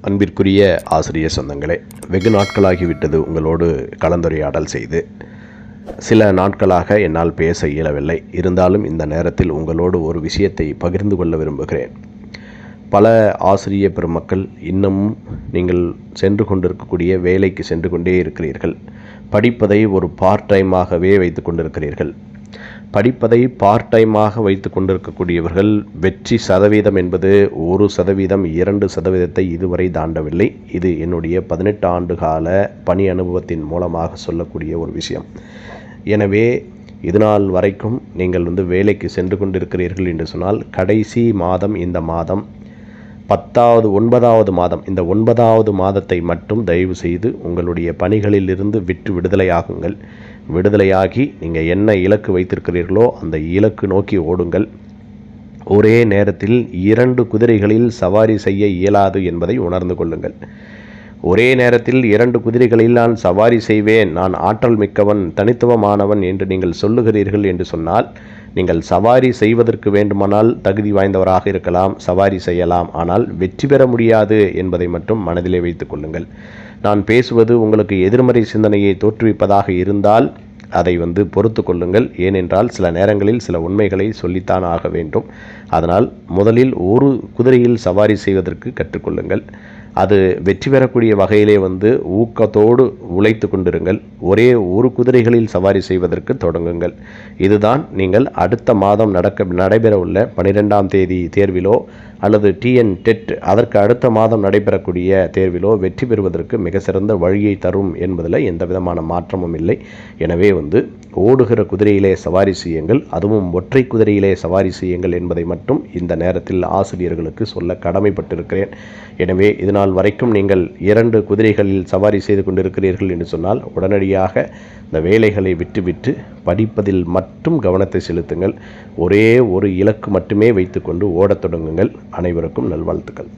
அன்பிற்குரிய ஆசிரியர் சொந்தங்களே, வெகு நாட்களாகிவிட்டது உங்களோடு கலந்துரையாடல் செய்து. சில நாட்களாக என்னால் பேச இயலவில்லை. இருந்தாலும் இந்த நேரத்தில் உங்களோடு ஒரு விஷயத்தை பகிர்ந்து கொள்ள விரும்புகிறேன். பல ஆசிரிய பெருமக்கள் இன்னமும் நீங்கள் சென்று கொண்டிருக்கக்கூடிய வேலைக்கு சென்று கொண்டே இருக்கிறீர்கள். படிப்பதை ஒரு பார்ட் டைமாகவே வைத்து கொண்டிருக்கிறீர்கள். படிப்பதை பார்ட் டைமாக வைத்து கொண்டிருக்கக்கூடியவர்கள் வெற்றி சதவீதம் என்பது 1%, 2% இதுவரை தாண்டவில்லை. இது என்னுடைய 18 ஆண்டு கால பணி அனுபவத்தின் மூலமாக சொல்லக்கூடிய ஒரு விஷயம். எனவே இதுநாள் வரைக்கும் நீங்கள் வேலைக்கு சென்று கொண்டிருக்கிறீர்கள் என்று சொன்னால், கடைசி மாதம் இந்த மாதம் 9வது மாதம், இந்த 9வது மாதத்தை மட்டும் தயவு செய்து உங்களுடைய பணிகளிலிருந்து விடுதலையாகுங்கள். விடுதலையாகி நீங்கள் என்ன இலக்கு வைத்திருக்கிறீர்களோ அந்த இலக்கு நோக்கி ஓடுங்கள். ஒரே நேரத்தில் 2 குதிரைகளில் சவாரி செய்ய இயலாது என்பதை உணர்ந்து கொள்ளுங்கள். ஒரே நேரத்தில் 2 குதிரைகளில் நான் சவாரி செய்வேன், நான் ஆற்றல் மிக்கவன், தனித்துவமானவன் என்று நீங்கள் சொல்லுகிறீர்கள் என்று சொன்னால், நீங்கள் சவாரி செய்வதற்கு வேண்டுமானால் தகுதி வாய்ந்தவராக இருக்கலாம், சவாரி செய்யலாம். ஆனால் வெற்றி பெற முடியாது என்பதை மட்டும் மனதிலே வைத்துக் கொள்ளுங்கள். நான் பேசுவது உங்களுக்கு எதிர்மறை சிந்தனையை தோற்றுவிப்பதாக இருந்தால் அதை பொறுத்து கொள்ளுங்கள். ஏனென்றால் சில நேரங்களில் சில உண்மைகளை சொல்லித்தான் ஆக வேண்டும். அதனால் முதலில் ஒரு குதிரையில் சவாரி செய்வதற்கு கற்றுக்கொள்ளுங்கள். அது வெற்றி பெறக்கூடிய வகையிலே ஊக்கத்தோடு உழைத்து கொண்டிருங்கள். ஒரே ஒரு குதிரைகளில் சவாரி செய்வதற்கு தொடங்குங்கள். இதுதான் நீங்கள் அடுத்த மாதம் நடைபெற உள்ள 12ஆம் தேதி தேர்விலோ அல்லது TN-TET அதற்கு அடுத்த மாதம் நடைபெறக்கூடிய தேர்விலோ வெற்றி பெறுவதற்கு மிக சிறந்த வழியை தரும் என்பதில் எந்த விதமான மாற்றமும் இல்லை. எனவே ஓடுகிற குதிரையிலே சவாரி செய்யுங்கள், அதுவும் ஒற்றை குதிரையிலே சவாரி செய்யுங்கள் என்பதை மட்டும் இந்த நேரத்தில் ஆசிரியர்களுக்கு சொல்ல கடமைப்பட்டிருக்கிறேன். எனவே இதனால் வரைக்கும் நீங்கள் 2 குதிரைகளில் சவாரி செய்து கொண்டிருக்கிறீர்கள் என்று சொன்னால், உடனடியாக இந்த வேலைகளை விட்டுவிட்டு படிப்பதில் மட்டும் கவனத்தை செலுத்துங்கள். ஒரே ஒரு இலக்கு மட்டுமே வைத்துக்கொண்டு ஓடத் தொடங்குங்கள். அனைவருக்கும் நல்வாழ்த்துக்கள்.